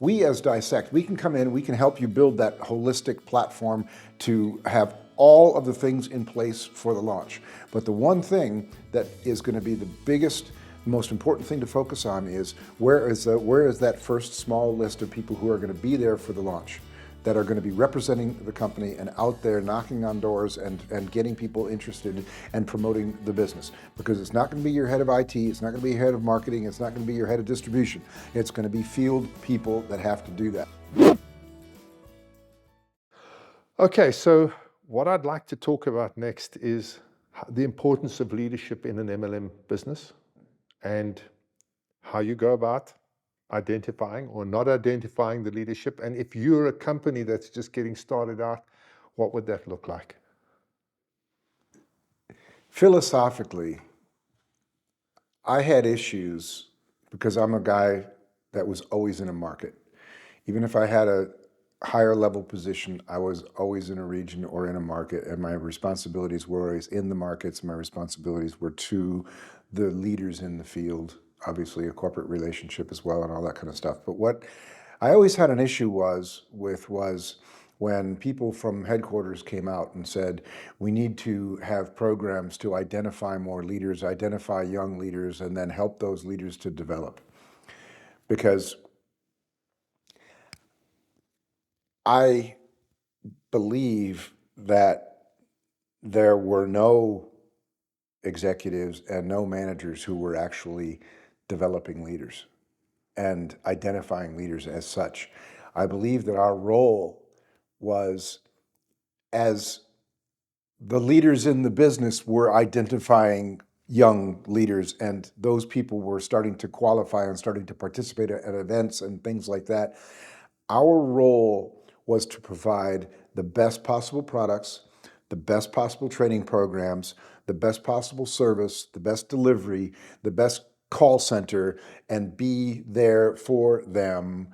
We as DiSSECT, we can come in, we can help you build that holistic platform to have all of the things in place for the launch. But the one thing that is going to be the biggest, most important thing to focus on is where is that first small list of people who are going to be there for the launch, that are going to be representing the company and out there knocking on doors and getting people interested and promoting the business. Because it's not going to be your head of IT, it's not going to be your head of marketing, it's not going to be your head of distribution. It's going to be field people that have to do that. Okay, so what I'd like to talk about next is the importance of leadership in an MLM business and how you go about identifying or not identifying the leadership. And if you're a company that's just getting started out, what would that look like? Philosophically, I had issues because I'm a guy that was always in a market. Even if I had a higher level position, I was always in a region or in a market, and my responsibilities were always in the markets. My responsibilities were to the leaders in the field, obviously a corporate relationship as well and all that kind of stuff. But what I always had an issue was when people from headquarters came out and said, we need to have programs to identify more leaders, identify young leaders, and then help those leaders to develop. Because I believe that there were no executives and no managers who were actually developing leaders and identifying leaders as such. I believe that our role was, as the leaders in the business were identifying young leaders and those people were starting to qualify and starting to participate at events and things like that, our role was to provide the best possible products, the best possible training programs, the best possible service, the best delivery, the best call center, and be there for them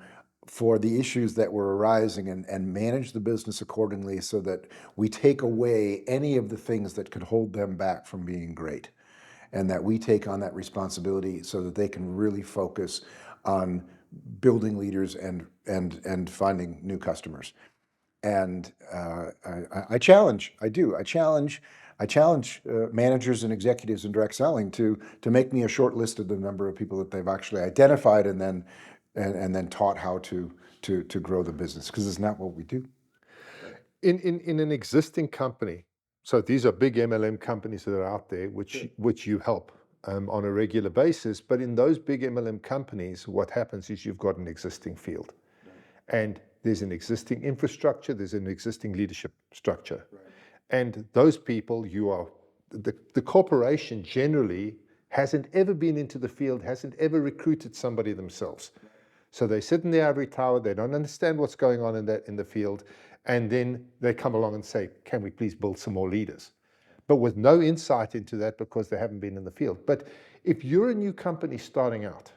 for the issues that were arising and manage the business accordingly so that we take away any of the things that could hold them back from being great, and that we take on that responsibility so that they can really focus on building leaders and finding new customers. And I challenge managers and executives in direct selling to make me a short list of the number of people that they've actually identified and then taught how to grow the business, because it's not what we do. In an existing company, so these are big MLM companies that are out there, which you help on a regular basis. But in those big MLM companies, what happens is you've got an existing field, and there's an existing infrastructure, there's an existing leadership structure. Right. And those people, the corporation generally hasn't ever been into the field, hasn't ever recruited somebody themselves. Right. So they sit in the ivory tower, they don't understand what's going on in the field, and then they come along and say, can we please build some more leaders? But with no insight into that because they haven't been in the field. But if you're a new company starting out,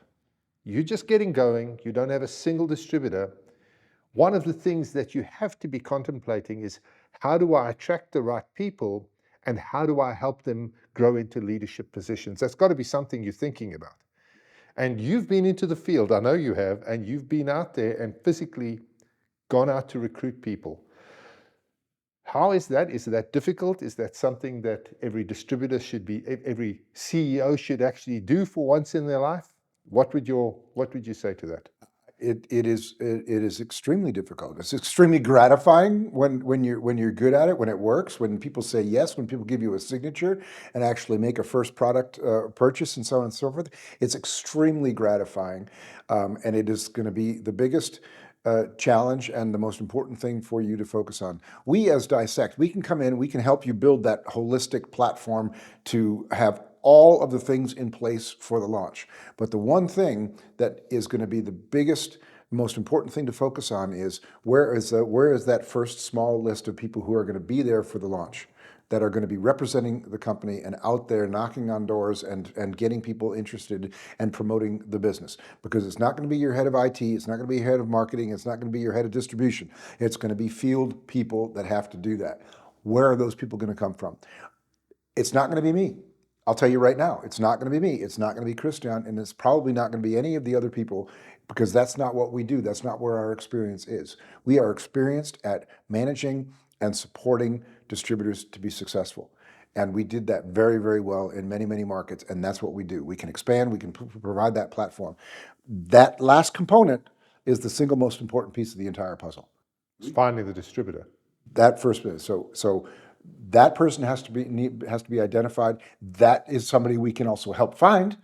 you're just getting going, you don't have a single distributor, one of the things that you have to be contemplating is, how do I attract the right people and how do I help them grow into leadership positions? That's got to be something you're thinking about. And you've been into the field, I know you have, and you've been out there and physically gone out to recruit people. How is that? Is that difficult? Is that something that every distributor every CEO should actually do for once in their life? What would you say to that? It is extremely difficult. It's extremely gratifying when you're good at it, when it works, when people say yes, when people give you a signature and actually make a first product purchase and so on and so forth. It's extremely gratifying, and it is going to be the biggest challenge and the most important thing for you to focus on. We as DiSSECT, we can come in, we can help you build that holistic platform to have all of the things in place for the launch. But the one thing that is going to be the biggest, most important thing to focus on is where is that first small list of people who are going to be there for the launch, that are going to be representing the company and out there knocking on doors and getting people interested and promoting the business. Because it's not going to be your head of IT, it's not going to be your head of marketing, it's not going to be your head of distribution. It's going to be field people that have to do that. Where are those people going to come from? It's not going to be me. I'll tell you right now, it's not going to be me. It's not going to be Christian, and it's probably not going to be any of the other people because that's not what we do. That's not where our experience is. We are experienced at managing and supporting distributors to be successful. And we did that very, very well in many, many markets. And that's what we do. We can expand, we can provide that platform. That last component is the single most important piece of the entire puzzle. It's finding the distributor. That first bit. So that person has to be identified. That is somebody we can also help find,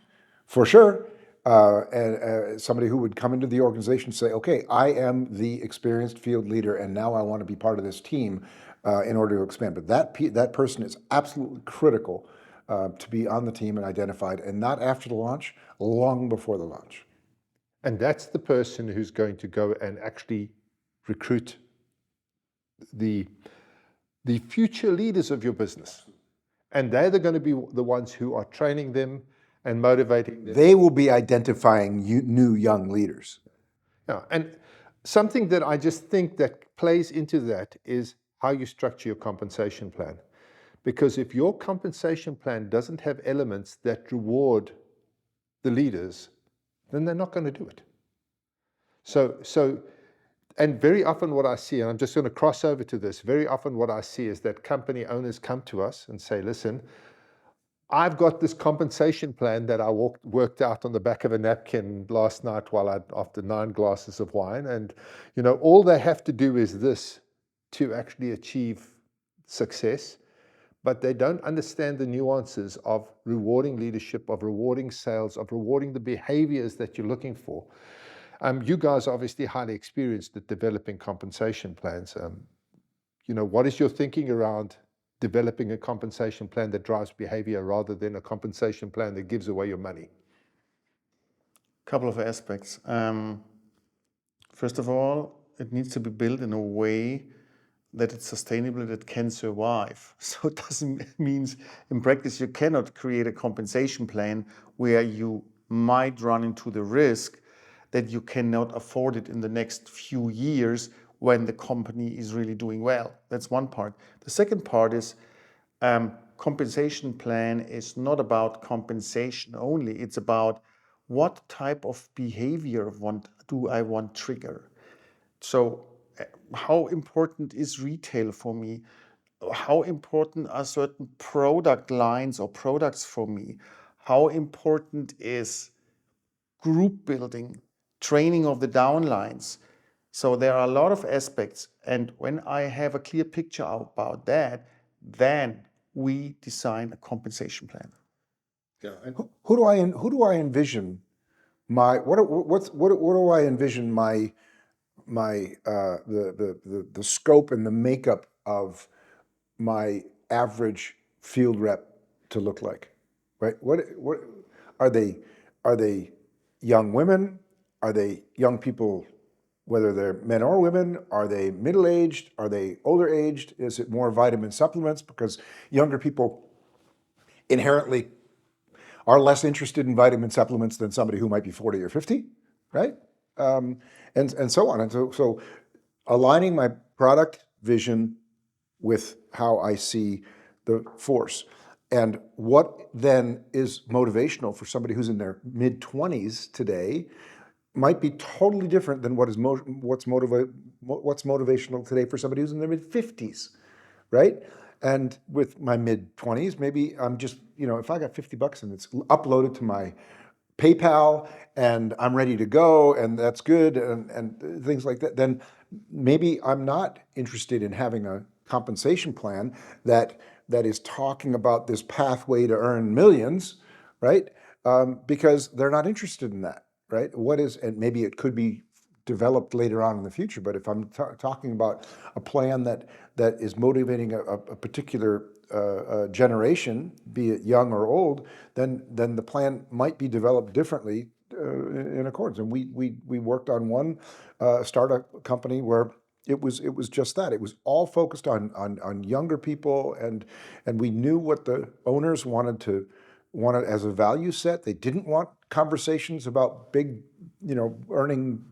for sure. And somebody who would come into the organization and say, okay, I am the experienced field leader, and now I want to be part of this team in order to expand. But that person is absolutely critical to be on the team and identified, and not after the launch, long before the launch. And that's the person who's going to go and actually recruit the future leaders of your business. And they're going to be the ones who are training them and motivating them. They will be identifying new young leaders. Yeah, and something that I just think that plays into that is how you structure your compensation plan. Because if your compensation plan doesn't have elements that reward the leaders, then they're not going to do it. So, and very often what I see, and I'm just going to cross over to this, very often what I see is that company owners come to us and say, listen, I've got this compensation plan that I worked out on the back of a napkin last night after 9 glasses of wine. And, all they have to do is this to actually achieve success. But they don't understand the nuances of rewarding leadership, of rewarding sales, of rewarding the behaviors that you're looking for. You guys are obviously highly experienced at developing compensation plans. What is your thinking around developing a compensation plan that drives behavior rather than a compensation plan that gives away your money? Couple of aspects. First of all, it needs to be built in a way that it's sustainable, that it can survive. So it doesn't mean in practice you cannot create a compensation plan where you might run into the risk that you cannot afford it in the next few years when the company is really doing well. That's one part. The second part is compensation plan is not about compensation only. It's about what type of behavior do I want trigger. So how important is retail for me? How important are certain product lines or products for me? How important is group building, training of the downlines? So there are a lot of aspects. And when I have a clear picture about that, then we design a compensation plan. Yeah. And who do I envision what do I envision the scope and the makeup of my average field rep to look like, right? What are they? Are they young women? Are they young people, whether they're men or women? Are they middle-aged? Are they older aged? Is it more vitamin supplements? Because younger people inherently are less interested in vitamin supplements than somebody who might be 40 or 50, right? And so on. And so aligning my product vision with how I see the force. And what then is motivational for somebody who's in their mid-20s today might be totally different than what's motivational today for somebody who's in their mid-50s, right? And with my mid-20s, maybe I'm just, if I got $50 and it's uploaded to my PayPal and I'm ready to go and that's good and things like that, then maybe I'm not interested in having a compensation plan that is talking about this pathway to earn millions, right? Because they're not interested in that, right? And maybe it could be developed later on in the future, but if I'm talking about a plan that is motivating a particular generation, be it young or old, then the plan might be developed differently in accordance. And we worked on one startup company where it was just that. It was all focused on younger people, and we knew what the owners wanted as a value set. They didn't want conversations about big, earning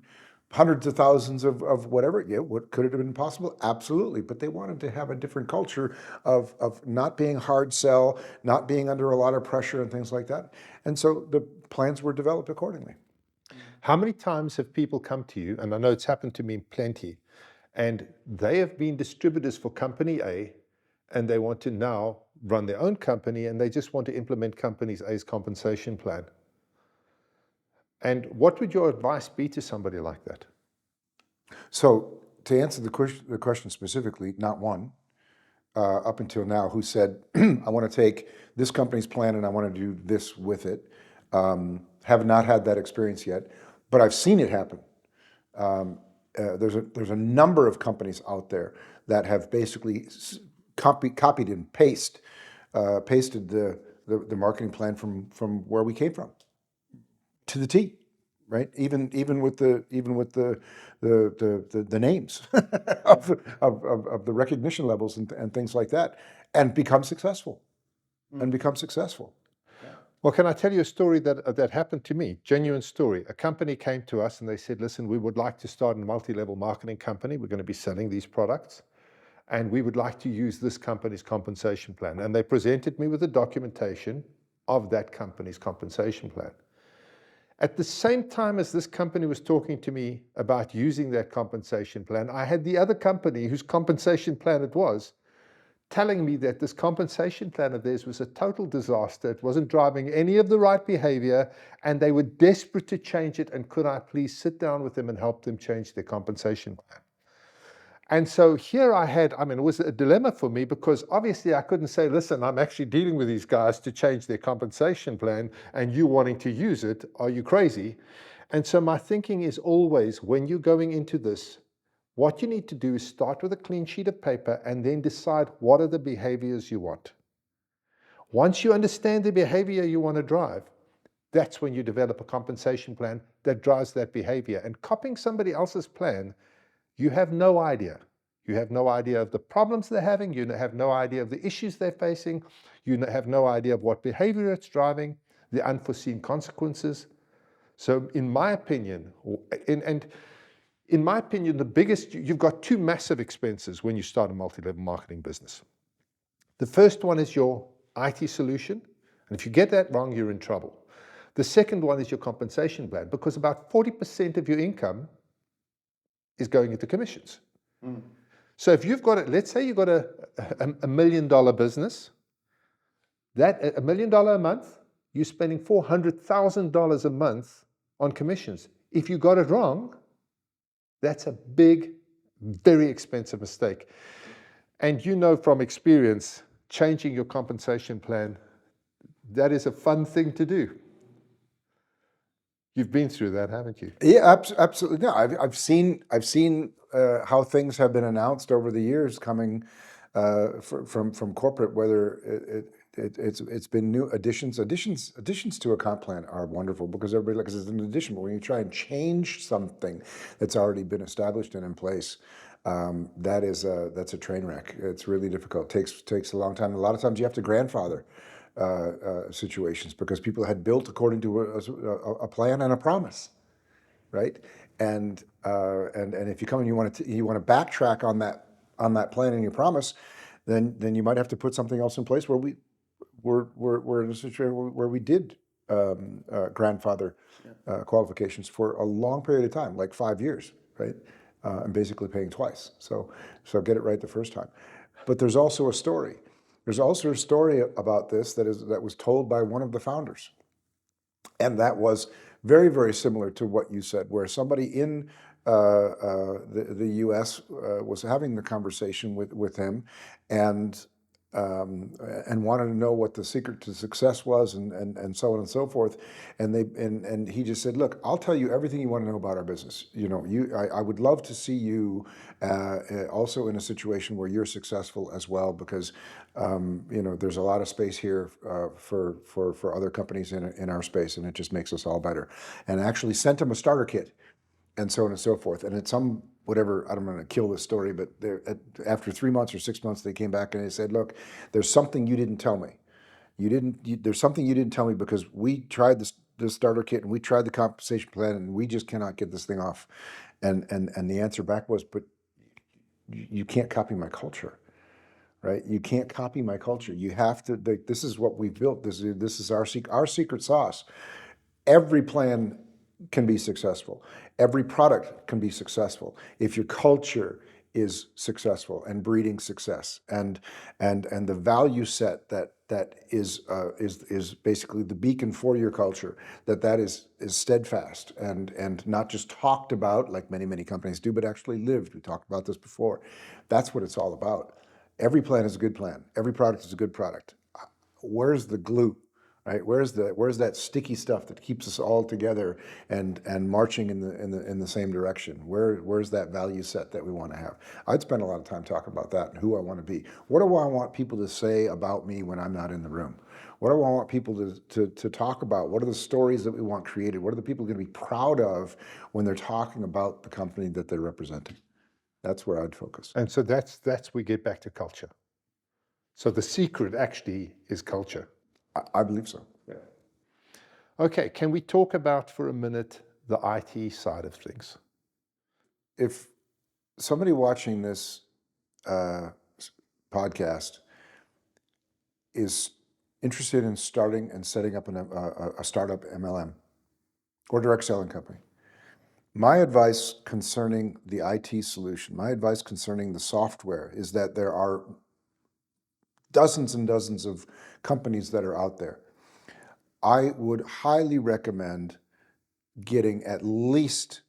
hundreds of thousands of whatever. Yeah, what could it have been possible? Absolutely. But they wanted to have a different culture of not being hard sell, not being under a lot of pressure and things like that. And so the plans were developed accordingly. How many times have people come to you, and I know it's happened to me plenty, and they have been distributors for company A, and they want to now run their own company, and they just want to implement company A's compensation plan? And what would your advice be to somebody like that? So to answer the question specifically, not one up until now who said, I want to take this company's plan and I want to do this with it. Have not had that experience yet, but I've seen it happen. There's a number of companies out there that have basically copied and pasted the marketing plan from where we came from to the T, right? Even with the names of the recognition levels and things like that, and become successful. Well, can I tell you a story that happened to me? Genuine story. A company came to us and they said, listen, we would like to start a multi-level marketing company. We're going to be selling these products, and we would like to use this company's compensation plan. And they presented me with the documentation of that company's compensation plan. At the same time as this company was talking to me about using that compensation plan, I had the other company whose compensation plan it was telling me that this compensation plan of theirs was a total disaster. It wasn't driving any of the right behavior, and they were desperate to change it. And could I please sit down with them and help them change their compensation plan? And so here it was a dilemma for me, because obviously I couldn't say, listen, I'm actually dealing with these guys to change their compensation plan and you wanting to use it. Are you crazy? And so my thinking is always, when you're going into this, what you need to do is start with a clean sheet of paper and then decide what are the behaviors you want. Once you understand the behavior you want to drive, that's when you develop a compensation plan that drives that behavior. And copying somebody else's plan, you have no idea. You have no idea of the problems they're having. You have no idea of the issues they're facing. You have no idea of what behavior it's driving, the unforeseen consequences. So in my opinion, you've got two massive expenses when you start a multi-level marketing business. The first one is your IT solution. And if you get that wrong, you're in trouble. The second one is your compensation plan, because about 40% of your income is going into commissions. So if you've got let's say you've got a $1 million business, that $1 million a month, you're spending $400,000 a month on commissions. If you got it wrong, that's a big, very expensive mistake. And you know from experience, changing your compensation plan, that is a fun thing to do. You've been through that, haven't you? Yeah, absolutely. No, I've seen how things have been announced over the years coming from corporate. Whether it's been new additions to a comp plan are wonderful, because everybody looks at an addition. But when you try and change something that's already been established and in place, that's a train wreck. It's really difficult. Takes a long time. A lot of times you have to grandfather situations, because people had built according to a plan and a promise, right? And if you come and you want to backtrack on that plan and your promise, then you might have to put something else in place. Where we're in a situation where we did grandfather qualifications for a long period of time, like 5 years, right? And basically paying twice. So get it right the first time. But there's also a story. There's also a story about this that was told by one of the founders. And that was very, very similar to what you said, where somebody in the US was having the conversation with him and wanted to know what the secret to success was, and so on and so forth. And he just said, look, I'll tell you everything you want to know about our business. I would love to see you also in a situation where you're successful as well, because there's a lot of space here for other companies in our space, and it just makes us all better. And I actually sent him a starter kit, and so on and so forth. And at some whatever, I'm going to kill this story, but after 3 months or 6 months, they came back and they said, look, there's something you didn't tell me. There's something you didn't tell me, because we tried the starter kit and we tried the compensation plan and we just cannot get this thing off. And the answer back was, but you can't copy my culture, right? You can't copy my culture. You have to, this is what we've built. This is our secret sauce. Every plan can be successful. Every product can be successful if your culture is successful and breeding success, and the value set that is basically the beacon for your culture, that is steadfast and not just talked about like many companies do, but actually lived. We talked about this before. That's what it's all about. Every plan is a good plan. Every product is a good product. Where's the glue? Right? Where's that sticky stuff that keeps us all together and marching in the same direction? Where's that value set that we want to have? I'd spend a lot of time talking about that and who I want to be. What do I want people to say about me when I'm not in the room? What do I want people to talk about? What are the stories that we want created? What are the people going to be proud of when they're talking about the company that they're representing? That's where I'd focus. And so that's we get back to culture. So the secret actually is culture. I believe so. Yeah. Okay, can we talk about for a minute the IT side of things? If somebody watching this podcast is interested in starting and setting up a startup MLM or direct selling company, my advice concerning the IT solution, my advice concerning the software is that there are dozens and dozens of companies that are out there. I would highly recommend getting at least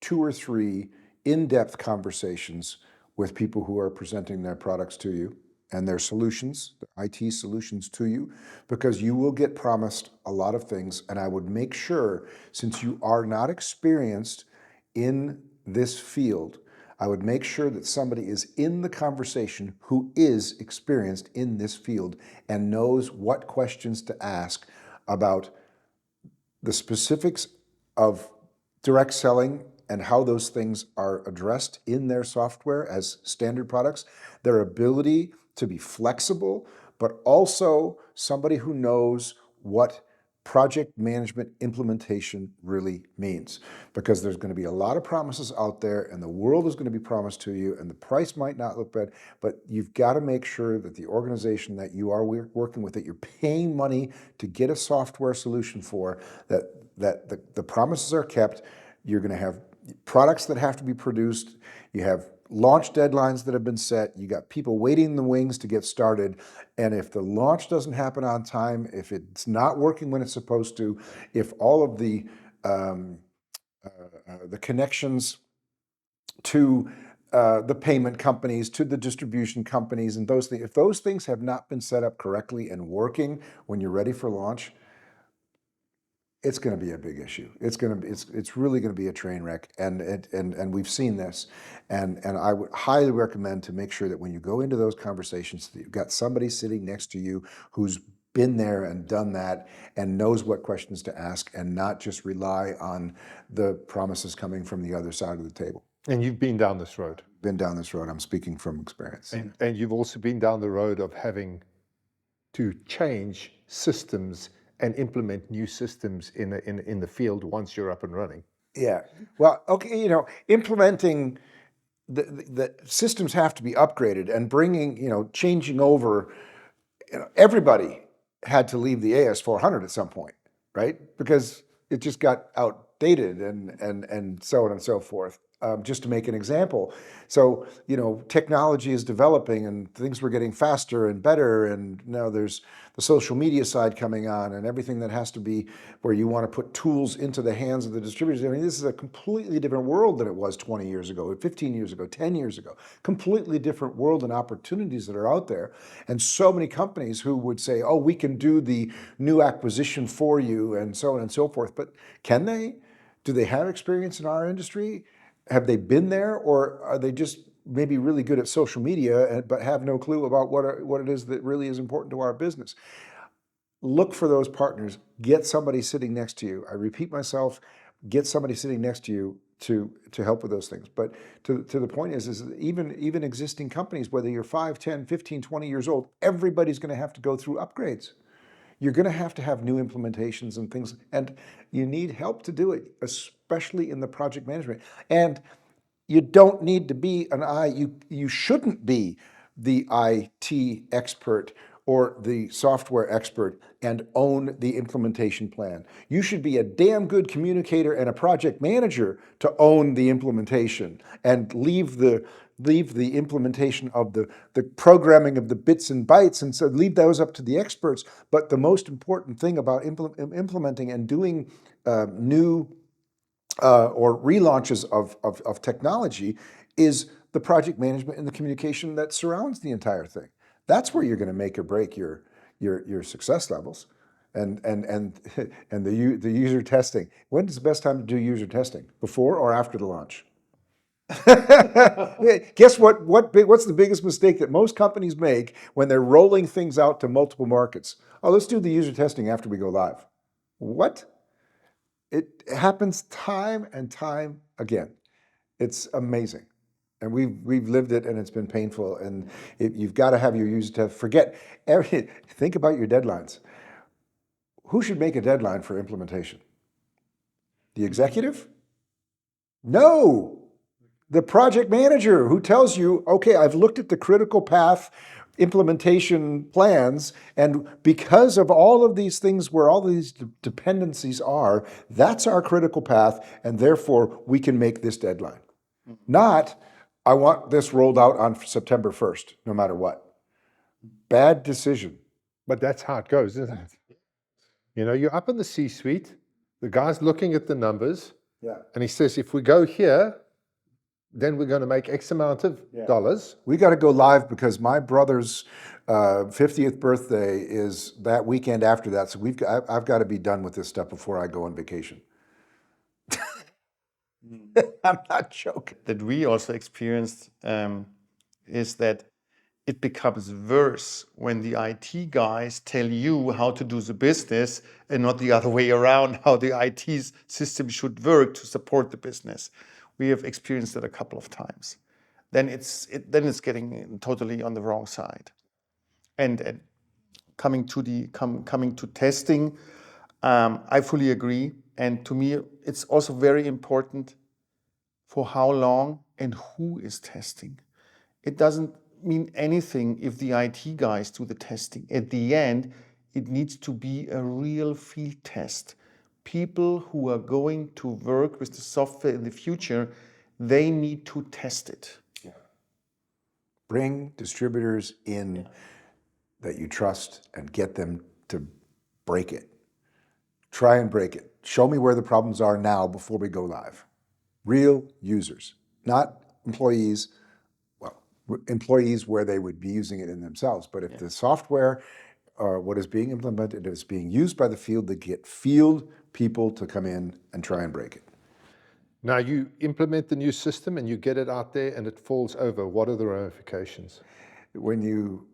2 or 3 in-depth conversations with people who are presenting their products to you and their solutions, the IT solutions to you, because you will get promised a lot of things. And I would make sure, since you are not experienced in this field, I would make sure that somebody is in the conversation who is experienced in this field and knows what questions to ask about the specifics of direct selling and how those things are addressed in their software as standard products, their ability to be flexible, but also somebody who knows what project management implementation really means. Because there's going to be a lot of promises out there and the world is going to be promised to you and the price might not look bad, but you've got to make sure that the organization that you are working with, that you're paying money to get a software solution for, that the promises are kept. You're going to have products that have to be produced. You have launch deadlines that have been set. You got people waiting in the wings to get started. And if the launch doesn't happen on time, if it's not working when it's supposed to, if all of the connections to the payment companies, to the distribution companies, and those things, if those things have not been set up correctly and working when you're ready for launch, it's going to be a big issue. It's really going to be a train wreck, and we've seen this, and I would highly recommend to make sure that when you go into those conversations, that you've got somebody sitting next to you who's been there and done that and knows what questions to ask, and not just rely on the promises coming from the other side of the table. And you've been down this road. Been down this road. I'm speaking from experience. And you've also been down the road of having to change systems and implement new systems in the field once you're up and running. Yeah. Well, okay, implementing the systems have to be upgraded and bringing, changing over, everybody had to leave the AS400 at some point, right? Because it just got outdated and so on and so forth. Just to make an example. So, technology is developing and things were getting faster and better. And now there's the social media side coming on and everything that has to be where you want to put tools into the hands of the distributors. I mean, this is a completely different world than it was 20 years ago, 15 years ago, 10 years ago. Completely different world and opportunities that are out there. And so many companies who would say, oh, we can do the new acquisition for you and so on and so forth. But can they? Do they have experience in our industry? Have they been there, or are they just maybe really good at social media but have no clue about what it is that really is important to our business? Look for those partners. Get somebody sitting next to you. I repeat myself, get somebody sitting next to you to help with those things. But to the point is even existing companies, whether you're 5, 10, 15, 20 years old, everybody's going to have to go through upgrades. You're going to have new implementations and things, and you need help to do it, especially in the project management. And you don't need to be you shouldn't be the IT expert or the software expert and own the implementation plan. You should be a damn good communicator and a project manager to own the implementation and leave the implementation of the programming of the bits and bytes, and so leave those up to the experts. But the most important thing about implementing and doing new or relaunches of technology is the project management and the communication that surrounds the entire thing. That's where you're going to make or break your success levels, and and the user testing. When's the best time to do user testing? Before or after the launch? Guess what? What's the biggest mistake that most companies make when they're rolling things out to multiple markets? Oh, let's do the user testing after we go live. What? It happens time and time again. It's amazing. And we've lived it, and it's been painful. And you've got to have your user test. Think about your deadlines. Who should make a deadline for implementation? The executive? No. The project manager, who tells you, okay, I've looked at the critical path implementation plans, and because of all of these things, where all these dependencies are, that's our critical path, and therefore we can make this deadline. Not, I want this rolled out on September 1st, no matter what. Bad decision. But that's how it goes, isn't it? You know, you're up in the C-suite, the guy's looking at the numbers, and he says, if we go here, then we're going to make X amount of dollars. We got to go live because my brother's 50th birthday is that weekend after that. So I've got to be done with this stuff before I go on vacation. I'm not joking. That we also experienced is that it becomes worse when the IT guys tell you how to do the business and not the other way around, how the IT system should work to support the business. We have experienced it a couple of times. Then it's getting totally on the wrong side. And coming to testing, I fully agree. And to me, it's also very important for how long and who is testing. It doesn't mean anything if the IT guys do the testing. At the end, it needs to be a real field test. People who are going to work with the software in the future, they need to test it. Yeah. Bring distributors in that you trust and get them to break it. Try and break it. Show me where the problems are now before we go live. Real users, not employees. Well, employees where they would be using it in themselves. But if the software, what is being implemented, is being used by the field, they get field people to come in and try and break it. Now you implement the new system and you get it out there and it falls over. What are the ramifications? When you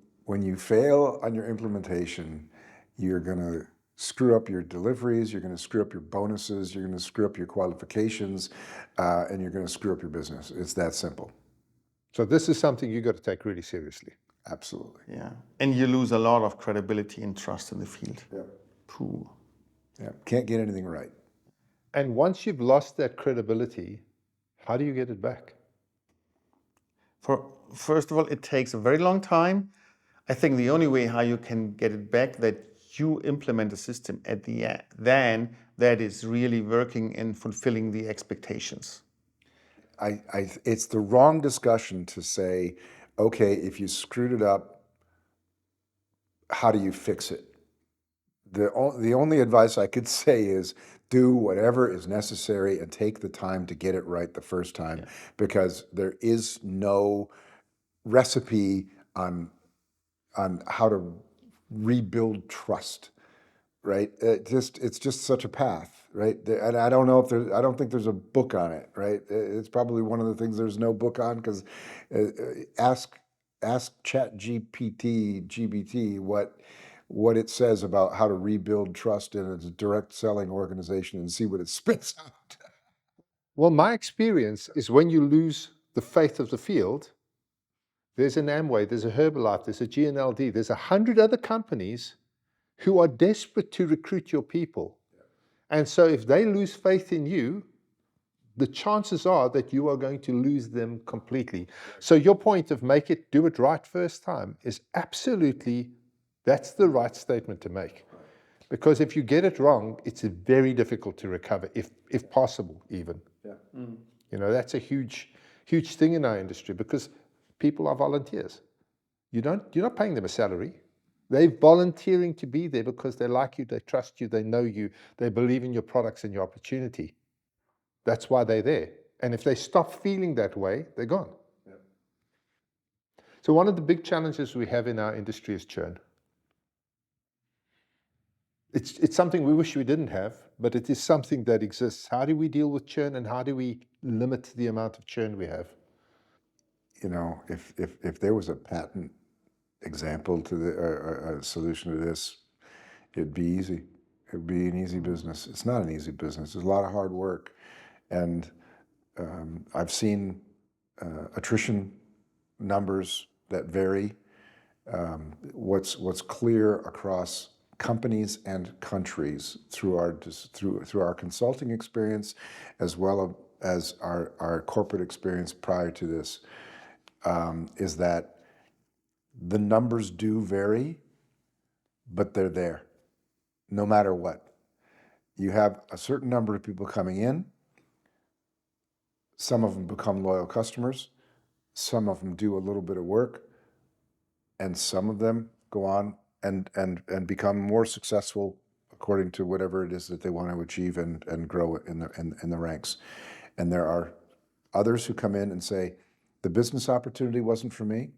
fail on your implementation, you're going to screw up your deliveries, you're going to screw up your bonuses, you're going to screw up your qualifications, and you're going to screw up your business. It's that simple. So this is something you got to take really seriously. Absolutely. Yeah. And you lose a lot of credibility and trust in the field. Yeah. Pooh. Yeah. Can't get anything right. And once you've lost that credibility, how do you get it back? First of all, it takes a very long time. I think the only way how you can get it back, that you implement a system at the end, then that is really working and fulfilling the expectations. It's the wrong discussion to say, okay, if you screwed it up, how do you fix it? The only advice I could say is do whatever is necessary and take the time to get it right the first time, because there is no recipe on how to rebuild trust, right? It's just such a path, right? And I don't think there's a book on it, right? It's probably one of the things there's no book on, because ask GBT what it says about how to rebuild trust in a direct selling organization and see what it spits out. Well, my experience is when you lose the faith of the field, there's an Amway, there's a Herbalife, there's a GNLD, there's 100 other companies who are desperate to recruit your people. And so if they lose faith in you, the chances are that you are going to lose them completely. So your point of do it right first time is absolutely, that's the right statement to make. Because if you get it wrong, it's very difficult to recover, if possible, even. Yeah. You know, that's a huge thing in our industry because people are volunteers. You're not paying them a salary. They're volunteering to be there because they like you, they trust you, they know you, they believe in your products and your opportunity. That's why they're there. And if they stop feeling that way, they're gone. Yeah. So one of the big challenges we have in our industry is churn. It's something we wish we didn't have, but it is something that exists. How do we deal with churn and how do we limit the amount of churn we have? You know, if there was a patent example to a solution to this, it'd be easy. It'd be an easy business. It's not an easy business. There's a lot of hard work. And I've seen attrition numbers that vary. What's clear across companies and countries through our consulting experience, as well as our corporate experience prior to this, is that the numbers do vary, but they're there, no matter what. You have a certain number of people coming in. Some of them become loyal customers. Some of them do a little bit of work, and some of them go on and become more successful according to whatever it is that they want to achieve and grow in the ranks. And there are others who come in and say, the business opportunity wasn't for me,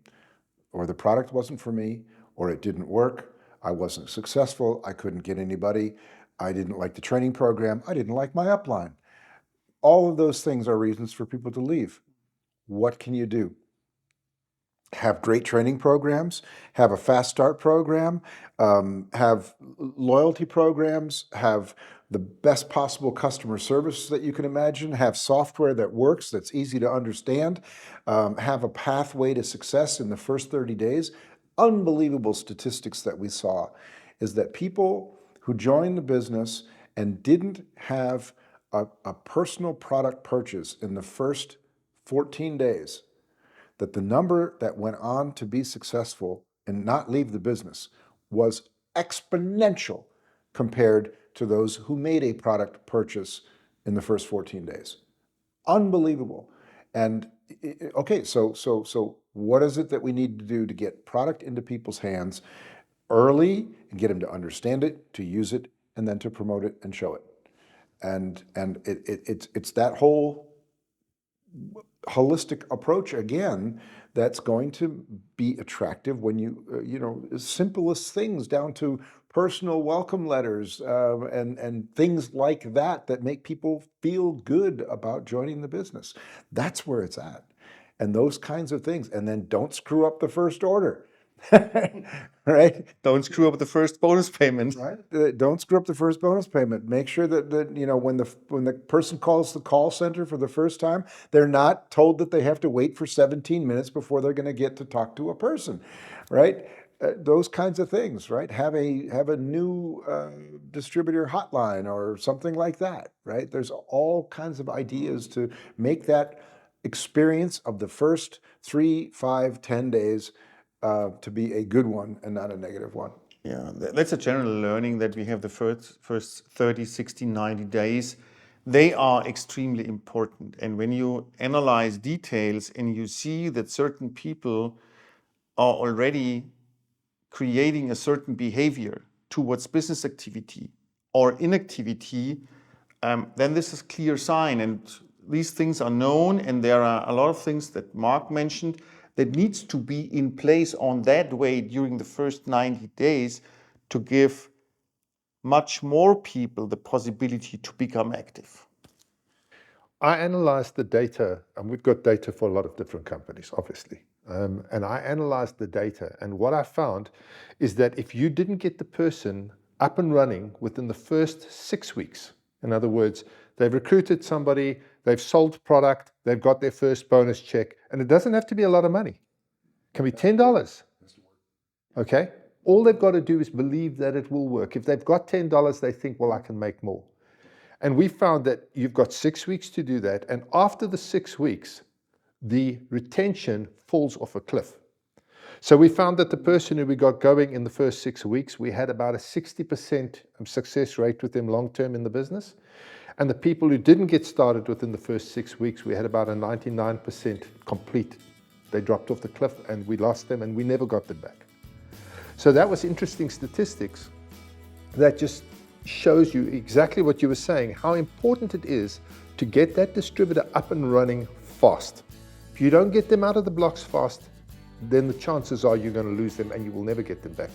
or the product wasn't for me, or it didn't work, I wasn't successful, I couldn't get anybody, I didn't like the training program, I didn't like my upline. All of those things are reasons for people to leave. What can you do? Have great training programs, have a fast start program, have loyalty programs, have the best possible customer service that you can imagine, have software that works, that's easy to understand, have a pathway to success in the first 30 days. Unbelievable statistics that we saw is that people who joined the business and didn't have a personal product purchase in the first 14 days, that the number that went on to be successful and not leave the business was exponential compared to those who made a product purchase in the first 14 days. Unbelievable. And okay, so what is it that we need to do to get product into people's hands early and get them to understand it, to use it, and then to promote it and show it? And it's that whole holistic approach again that's going to be attractive when you simplest things down to personal welcome letters and things like that make people feel good about joining the business. That's where it's at. And those kinds of things. And then don't screw up the first order. Right? Don't screw up the first bonus payment. Right? Don't screw up the first bonus payment. Make sure that when the person calls the call center for the first time, they're not told that they have to wait for 17 minutes before they're going to get to talk to a person, right? Those kinds of things, right? Have a new distributor hotline or something like that, right? There's all kinds of ideas to make that experience of the first 3, 5, 10 days to be a good one and not a negative one. Yeah, that's a general learning that we have the first 30, 60, 90 days. They are extremely important. And when you analyze details and you see that certain people are already creating a certain behavior towards business activity or inactivity, then this is a clear sign. And these things are known, and there are a lot of things that Mark mentioned that needs to be in place on that way during the first 90 days to give much more people the possibility to become active. I analyzed the data, and we've got data for a lot of different companies, obviously. And I analyzed the data, and what I found is that if you didn't get the person up and running within the first 6 weeks, in other words, they've recruited somebody, they've sold product, they've got their first bonus check, and it doesn't have to be a lot of money. It can be $10. Okay? All they've got to do is believe that it will work. If they've got $10, they think, well, I can make more. And we found that you've got 6 weeks to do that. And after the 6 weeks, the retention falls off a cliff. So we found that the person who we got going in the first 6 weeks, we had about a 60% success rate with them long-term in the business. And the people who didn't get started within the first 6 weeks, we had about a 99% complete. They dropped off the cliff and we lost them and we never got them back. So that was interesting statistics that just shows you exactly what you were saying, how important it is to get that distributor up and running fast. If you don't get them out of the blocks fast, then the chances are you're going to lose them and you will never get them back.